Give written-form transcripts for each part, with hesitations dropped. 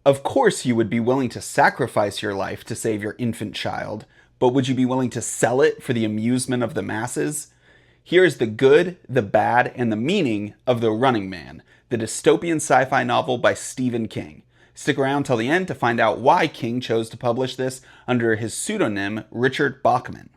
Of course, you would be willing to sacrifice your life to save your infant child, but would you be willing to sell it for the amusement of the masses? Here is the good, the bad, and the meaning of The Running Man, the dystopian sci-fi novel by Stephen King. Stick around till the end to find out why King chose to publish this under his pseudonym Richard Bachman.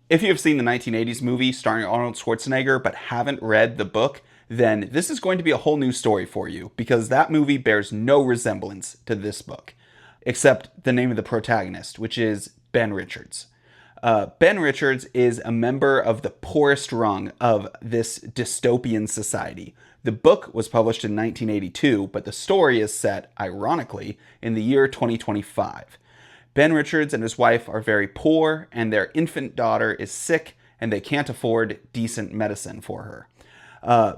If you have seen the 1980s movie starring Arnold Schwarzenegger but haven't read the book, then this is going to be a whole new story for you, because that movie bears no resemblance to this book, except the name of the protagonist, which is Ben Richards. Ben Richards is a member of the poorest rung of this dystopian society. The book was published in 1982, but the story is set, ironically, in the year 2025. Ben Richards and his wife are very poor, and their infant daughter is sick, and they can't afford decent medicine for her.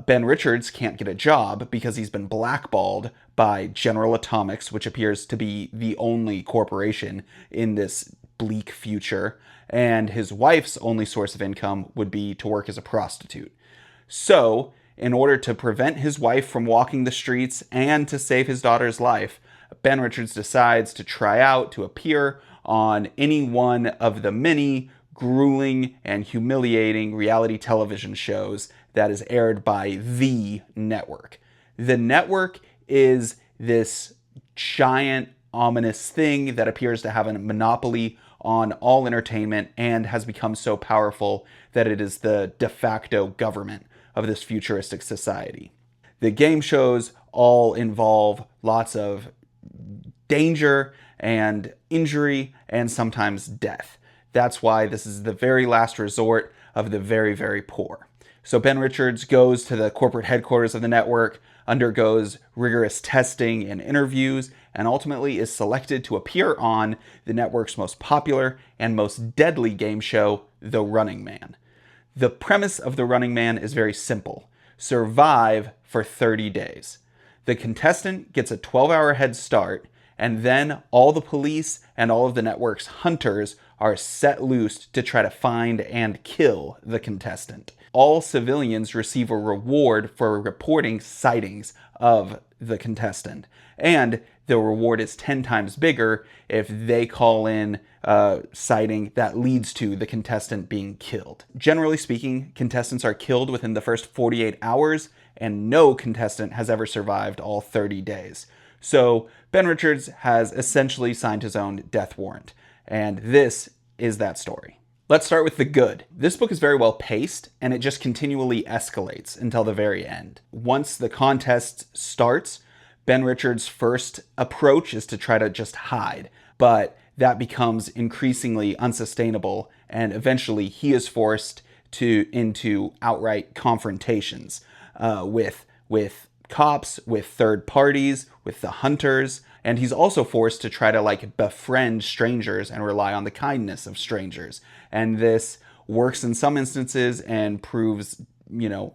Ben Richards can't get a job because he's been blackballed by General Atomics, which appears to be the only corporation in this bleak future, and his wife's only source of income would be to work as a prostitute. So, in order to prevent his wife from walking the streets and to save his daughter's life, Ben Richards decides to try out to appear on any one of the many grueling and humiliating reality television shows that is aired by the network. The network is this giant, ominous thing that appears to have a monopoly on all entertainment and has become so powerful that it is the de facto government of this futuristic society. The game shows all involve lots of danger and injury and sometimes death. That's why this is the very last resort of the very, very poor. So Ben Richards goes to the corporate headquarters of the network, undergoes rigorous testing and interviews, and ultimately is selected to appear on the network's most popular and most deadly game show, The Running Man. The premise of The Running Man is very simple: survive for 30 days. The contestant gets a 12-hour head start, and then all the police and all of the network's hunters are set loose to try to find and kill the contestant. All civilians receive a reward for reporting sightings of the contestant, and the reward is 10 times bigger if they call in a sighting that leads to the contestant being killed. Generally speaking, contestants are killed within the first 48 hours, and no contestant has ever survived all 30 days. So Ben Richards has essentially signed his own death warrant, and this is that story. Let's start with the good. This book is very well paced, and it just continually escalates until the very end. Once the contest starts, Ben Richards' first approach is to try to just hide, but that becomes increasingly unsustainable, and eventually he is forced into outright confrontations with cops, with third parties, with the hunters, and he's also forced to try to befriend strangers and rely on the kindness of strangers. And this works in some instances and proves,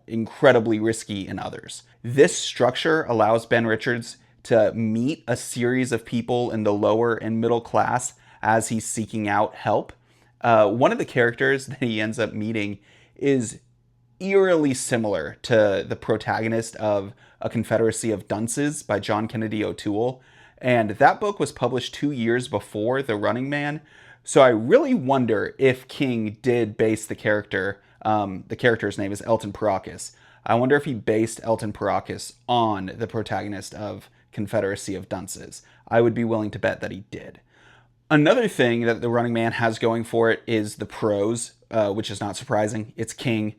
incredibly risky in others. This structure allows Ben Richards to meet a series of people in the lower and middle class as he's seeking out help. One of the characters that he ends up meeting is eerily similar to the protagonist of A Confederacy of Dunces by John Kennedy O'Toole. And that book was published 2 years before The Running Man. So I really wonder if King did base the character's name is Elton Parakis. I wonder if he based Elton Parakis on the protagonist of Confederacy of Dunces. I would be willing to bet that he did. Another thing that The Running Man has going for it is the prose, which is not surprising. It's King.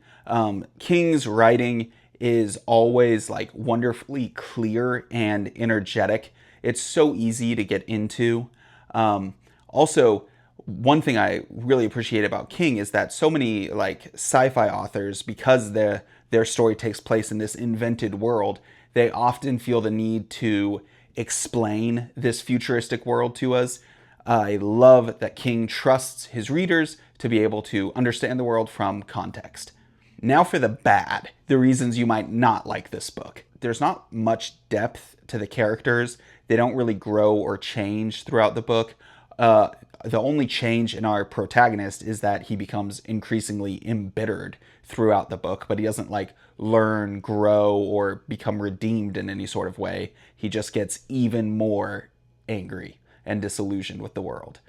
King's writing is always wonderfully clear and energetic. It's so easy to get into. Also, one thing I really appreciate about King is that so many sci-fi authors, because their story takes place in this invented world, they often feel the need to explain this futuristic world to us. I love that King trusts his readers to be able to understand the world from context. Now for the bad, the reasons you might not like this book. There's not much depth to the characters. They don't really grow or change throughout the book. The only change in our protagonist is that he becomes increasingly embittered throughout the book, but he doesn't like learn, grow, or become redeemed in any sort of way. He just gets even more angry and disillusioned with the world.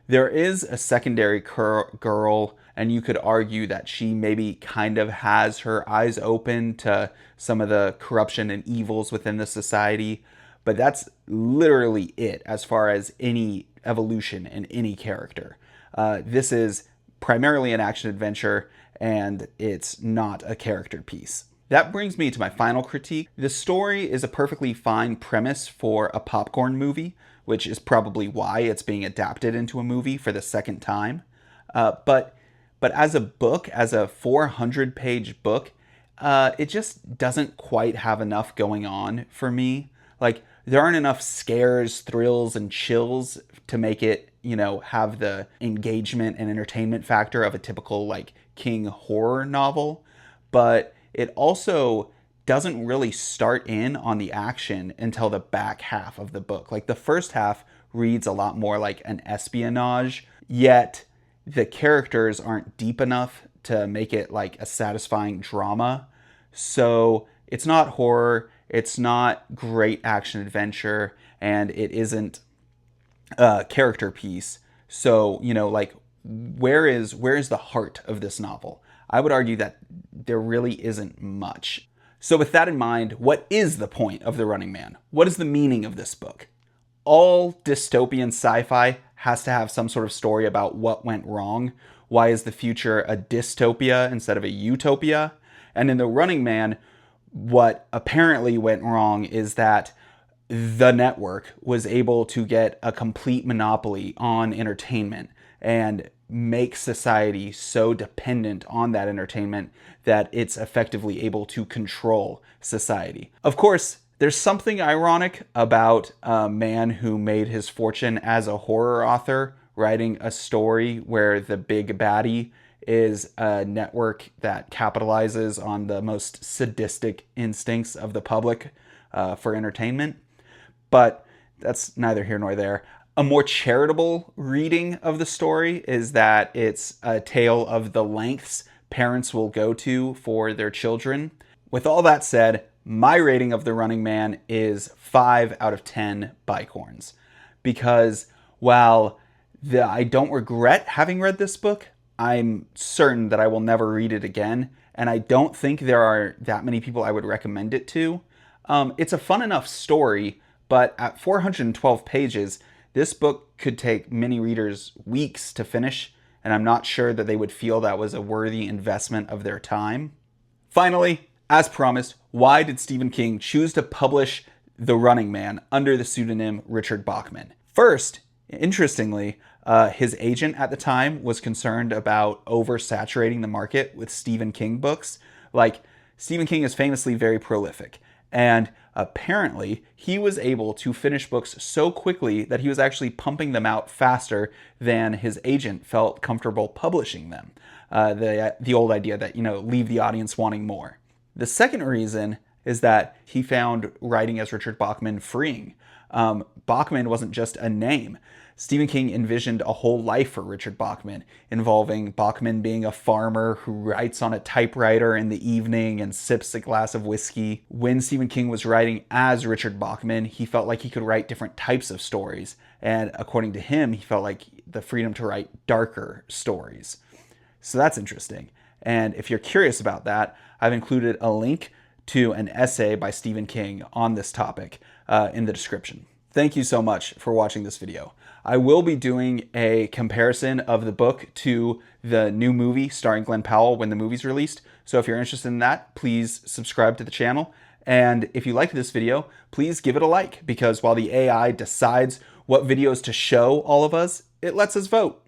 There is a secondary girl, and you could argue that she maybe kind of has her eyes open to some of the corruption and evils within the society, but that's literally it as far as any evolution in any character. This is primarily an action adventure, and it's not a character piece. That brings me to my final critique. The story is a perfectly fine premise for a popcorn movie, which is probably why it's being adapted into a movie for the second time. But as a book, as a 400-page book, it just doesn't quite have enough going on for me. Like, there aren't enough scares, thrills, and chills to make it, have the engagement and entertainment factor of a typical, like, King horror novel. But it also doesn't really start in on the action until the back half of the book. Like, the first half reads a lot more like an espionage, yet the characters aren't deep enough to make it like a satisfying drama. So it's not horror, it's not great action adventure, and it isn't a character piece. So, like, where is the heart of this novel? I would argue that there really isn't much. So with that in mind, what is the point of The Running Man? What is the meaning of this book? All dystopian sci-fi has to have some sort of story about what went wrong. Why is the future a dystopia instead of a utopia? And in The Running Man, what apparently went wrong is that the network was able to get a complete monopoly on entertainment and make society so dependent on that entertainment that it's effectively able to control society. Of course, there's something ironic about a man who made his fortune as a horror author writing a story where the big baddie is a network that capitalizes on the most sadistic instincts of the public for entertainment. But that's neither here nor there. A more charitable reading of the story is that it's a tale of the lengths parents will go to for their children. With all that said, my rating of The Running Man is 5 out of 10 bicorns. Because while I don't regret having read this book, I'm certain that I will never read it again, and I don't think there are that many people I would recommend it to. It's a fun enough story, but at 412 pages, this book could take many readers weeks to finish, and I'm not sure that they would feel that was a worthy investment of their time. Finally, as promised, why did Stephen King choose to publish The Running Man under the pseudonym Richard Bachman? First, interestingly, his agent at the time was concerned about oversaturating the market with Stephen King books. Like, Stephen King is famously very prolific, and apparently he was able to finish books so quickly that he was actually pumping them out faster than his agent felt comfortable publishing them. The old idea that, leave the audience wanting more. The second reason is that he found writing as Richard Bachman freeing. Bachman wasn't just a name. Stephen King envisioned a whole life for Richard Bachman, involving Bachman being a farmer who writes on a typewriter in the evening and sips a glass of whiskey. When Stephen King was writing as Richard Bachman, he felt like he could write different types of stories. And according to him, he felt like the freedom to write darker stories. So that's interesting. And if you're curious about that, I've included a link to an essay by Stephen King on this topic in the description. Thank you so much for watching this video. I will be doing a comparison of the book to the new movie starring Glenn Powell when the movie's released. So if you're interested in that, please subscribe to the channel. And if you liked this video, please give it a like, because while the AI decides what videos to show all of us, it lets us vote.